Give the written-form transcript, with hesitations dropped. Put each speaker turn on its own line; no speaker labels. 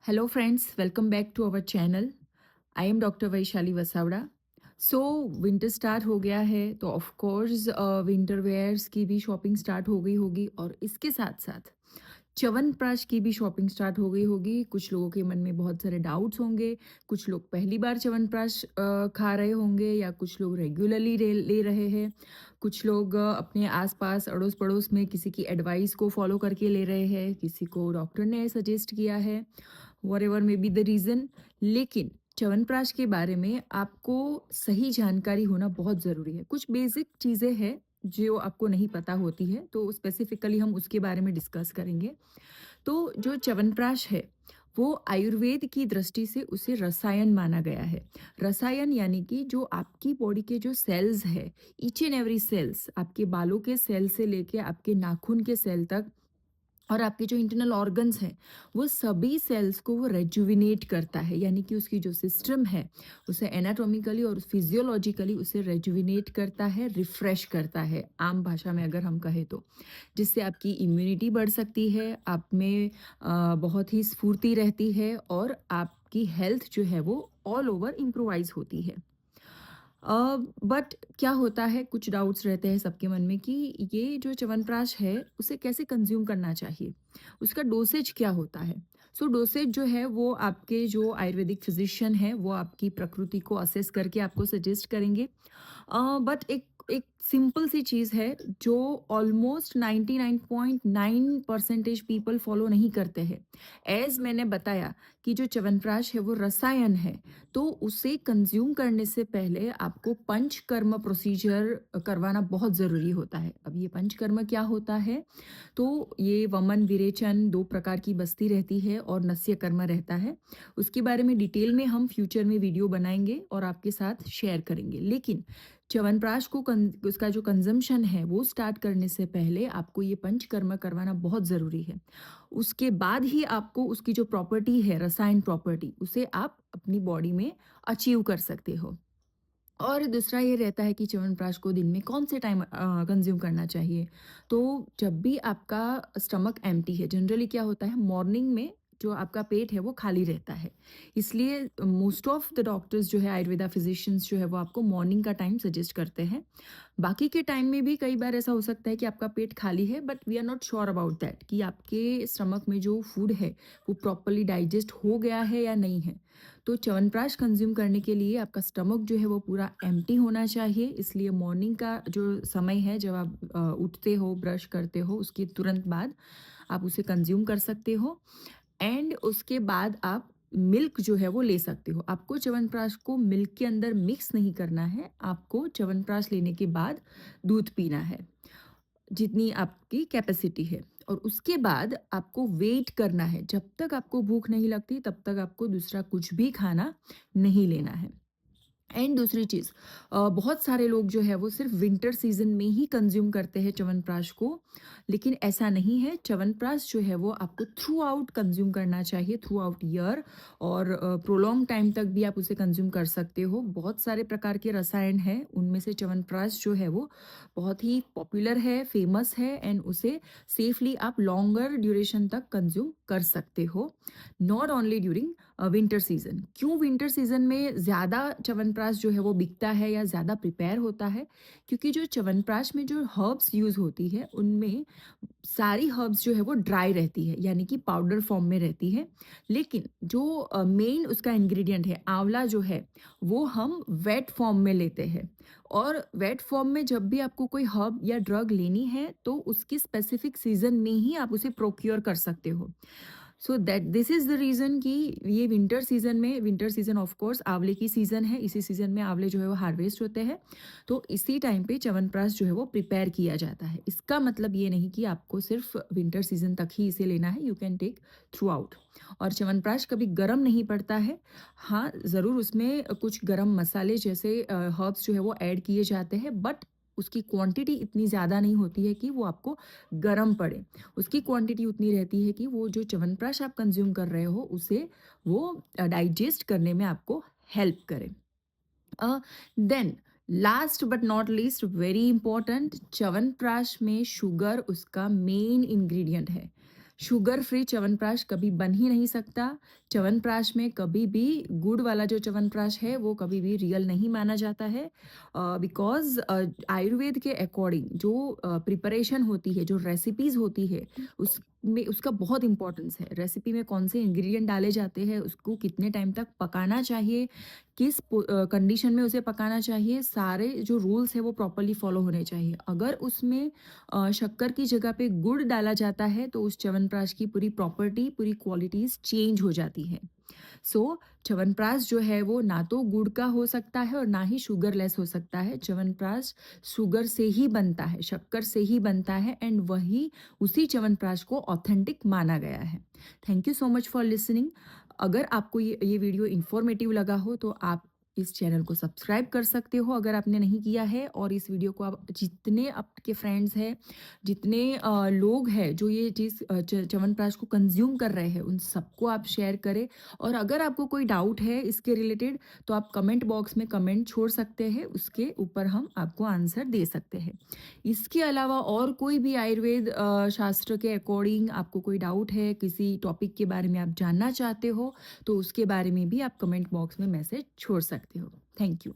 Hello, friends. Welcome back to our channel. I am doctor Vaishali Vasavada. So winter start हो गया है तो of course winter wears की भी शॉपिंग स्टार्ट हो गई होगी और इसके साथ साथ च्यवनप्राश की भी शॉपिंग स्टार्ट हो गई होगी. कुछ लोगों के मन में बहुत सारे डाउट्स होंगे. कुछ लोग पहली बार च्यवनप्राश खा रहे होंगे या कुछ लोग रेगुलरली ले रहे हैं. कुछ लोग अपने आसपास अड़ोस पड़ोस में किसी की एडवाइस को फॉलो करके ले रहे हैं. किसी को डॉक्टर ने सजेस्ट किया है. Whatever may be the reason. लेकिन च्यवनप्राश के बारे में आपको सही जानकारी होना बहुत ज़रूरी है. कुछ बेसिक चीज़ें हैं जो आपको नहीं पता होती है, तो स्पेसिफिकली हम उसके बारे में डिस्कस करेंगे. तो जो च्यवनप्राश है, वो आयुर्वेद की दृष्टि से उसे रसायन माना गया है. रसायन यानी कि जो आपकी बॉडी के जो सेल्स है, ईच एंड एवरी सेल्स, आपके बालों के सेल से लेके आपके नाखून के सेल तक और आपके जो इंटरनल ऑर्गन्स हैं, वो सभी सेल्स को वो रेजुविनेट करता है. यानी कि उसकी जो सिस्टम है, उसे एनाटॉमिकली और फिजियोलॉजिकली उसे रेजुविनेट करता है, रिफ्रेश करता है, आम भाषा में अगर हम कहें तो. जिससे आपकी इम्यूनिटी बढ़ सकती है, आप में बहुत ही स्फूर्ति रहती है और आपकी हेल्थ जो है वो ऑल ओवर इम्प्रोवाइज होती है. बट क्या होता है, कुछ डाउट्स रहते हैं सबके मन में कि ये जो च्यवनप्राश है उसे कैसे कंज्यूम करना चाहिए, उसका डोसेज क्या होता है. सो डोसेज जो है वो आपके जो आयुर्वेदिक फिजिशियन है वो आपकी प्रकृति को असेस करके आपको सजेस्ट करेंगे. बट एक एक सिंपल सी चीज़ है जो ऑलमोस्ट 99.9% पीपल फॉलो नहीं करते हैं. एज मैंने बताया कि जो च्यवनप्राश है वो रसायन है, तो उसे कंज्यूम करने से पहले आपको पंचकर्म प्रोसीजर करवाना बहुत ज़रूरी होता है. अब ये पंचकर्म क्या होता है? तो ये वमन विरेचन दो प्रकार की बस्ती रहती है और नस्य कर्म रहता है. उसके बारे में डिटेल में हम फ्यूचर में वीडियो बनाएंगे और आपके साथ शेयर करेंगे. लेकिन च्यवनप्राश को उसका जो कंजम्पशन है वो स्टार्ट करने से पहले आपको ये पंचकर्म करवाना बहुत ज़रूरी है. उसके बाद ही आपको उसकी जो प्रॉपर्टी है, रसायन प्रॉपर्टी, उसे आप अपनी बॉडी में अचीव कर सकते हो. और दूसरा ये रहता है कि च्यवनप्राश को दिन में कौन से टाइम कंज्यूम करना चाहिए. तो जब भी आपका स्टमक एम्प्टी है, जनरली क्या होता है मॉर्निंग में जो आपका पेट है वो खाली रहता है. इसलिए मोस्ट ऑफ द डॉक्टर्स जो है, आयुर्वेदा फिजिशियंस जो है, वो आपको मॉर्निंग का टाइम सजेस्ट करते हैं. बाकी के टाइम में भी कई बार ऐसा हो सकता है कि आपका पेट खाली है, but we are not sure about that कि आपके स्टमक में जो फूड है वो प्रॉपरली डाइजेस्ट हो गया है या नहीं है. तो च्यवनप्राश कंज्यूम करने के लिए आपका स्टमक जो है वो पूरा एम्प्टी होना चाहिए. इसलिए मॉर्निंग का जो समय है, जब आप उठते हो, ब्रश करते हो, उसके तुरंत बाद आप उसे कंज्यूम कर सकते हो. एंड उसके बाद आप मिल्क जो है वो ले सकते हो. आपको च्यवनप्राश को मिल्क के अंदर मिक्स नहीं करना है. आपको च्यवनप्राश लेने के बाद दूध पीना है, जितनी आपकी कैपेसिटी है. और उसके बाद आपको वेट करना है. जब तक आपको भूख नहीं लगती तब तक आपको दूसरा कुछ भी खाना नहीं लेना है. एंड दूसरी चीज़, बहुत सारे लोग जो है वो सिर्फ विंटर सीजन में ही कंज्यूम करते हैं च्यवनप्राश को. लेकिन ऐसा नहीं है. च्यवनप्राश जो है वो आपको थ्रू आउट कंज्यूम करना चाहिए, थ्रू आउट ईयर. और प्रोलॉन्ग टाइम तक भी आप उसे कंज्यूम कर सकते हो. बहुत सारे प्रकार के रसायन हैं, उनमें से च्यवनप्राश जो है वो बहुत ही पॉपुलर है, फेमस है. एंड उसे सेफली आप लॉन्गर ड्यूरेशन तक कंज्यूम कर सकते हो, not only during winter season. क्यों विंटर सीजन में ज़्यादा च्यवनप्राश जो है वो बिकता है या ज़्यादा प्रिपेयर होता है? क्योंकि जो च्यवनप्राश में जो हर्ब्स यूज़ होती है उनमें सारी हर्ब्स जो है वो ड्राई रहती है, यानी कि पाउडर फॉर्म में रहती है. लेकिन जो मेन उसका इंग्रेडिएंट है आंवला जो है, वो हम वेट फॉर्म में लेते हैं. और वेट फॉर्म में जब भी आपको कोई हर्ब या ड्रग लेनी है तो उसकी स्पेसिफिक सीजन में ही आप उसे प्रोक्योर कर सकते हो. So that this is the reason कि ये विंटर सीजन में, विंटर सीजन ऑफ कोर्स आंवले की सीज़न है, इसी सीज़न में आंवले जो है वो हार्वेस्ट होते हैं. तो इसी टाइम पे च्यवनप्राश जो है वो प्रिपेयर किया जाता है. इसका मतलब ये नहीं कि आपको सिर्फ विंटर सीजन तक ही इसे लेना है, you can take throughout. और च्यवनप्राश कभी गर्म नहीं पड़ता है. हाँ, ज़रूर उसमें कुछ गरम मसाले जैसे हर्ब्स जो है वो ऐड किए जाते हैं, बट उसकी क्वांटिटी इतनी ज़्यादा नहीं होती है कि वो आपको गरम पड़े. उसकी क्वांटिटी उतनी रहती है कि वो जो च्यवनप्राश आप कंज्यूम कर रहे हो उसे वो डाइजेस्ट करने में आपको हेल्प करे. Then last but not least, very important, Chyawanprash में शुगर उसका मेन इंग्रेडिएंट है. शुगर फ्री च्यवनप्राश कभी बन ही नहीं सकता। च्यवनप्राश में कभी भी गुड़ वाला जो च्यवनप्राश है वो कभी भी रियल नहीं माना जाता है, बिकॉज़ आयुर्वेद के अकॉर्डिंग जो प्रिपरेशन होती है, जो रेसिपीज़ होती है, उसमें उसका बहुत इम्पोर्टेंस है। रेसिपी में कौन से इंग्रीडिएंट डाले जाते हैं, उसको कितने टाइम तक पकाना चाहिए, किस कंडीशन में उसे पकाना चाहिए, सारे जो रूल्स हैं वो प्रॉपर्ली फॉलो होने चाहिए। अगर उसमें शक्कर की जगह पे गुड़ डाला जाता है तो उस च्यवनप्राश की पूरी प्रॉपर्टी, पूरी क्वालिटीज़ चेंज हो जाती है। सो च्यवनप्राश जो है वो ना तो गुड़ का हो सकता है और ना ही शुगरलेस हो सकता है। च्यवनप्राश शुगर से ही बनता है, शक्कर से ही बनता है, एंड वही उसी च्यवनप्राश को ऑथेंटिक माना गया है। Thank you so much for listening. अगर आपको ये वीडियो इन्फॉर्मेटिव लगा हो तो आप इस चैनल को सब्सक्राइब कर सकते हो अगर आपने नहीं किया है, और इस वीडियो को आप जितने आपके फ्रेंड्स हैं, जितने लोग हैं जो ये चीज़ च्यवनप्राश को कंज्यूम कर रहे हैं, उन सबको आप शेयर करें। और अगर आपको कोई डाउट है इसके रिलेटेड तो आप कमेंट बॉक्स में कमेंट छोड़ सकते हैं, उसके ऊपर हम आपको आंसर दे सकते हैं। इसके अलावा और कोई भी आयुर्वेद शास्त्र के अकॉर्डिंग आपको कोई डाउट है, किसी टॉपिक के बारे में आप जानना चाहते हो, तो उसके बारे में भी आप कमेंट बॉक्स में मैसेज छोड़ सकते हो। Thank you.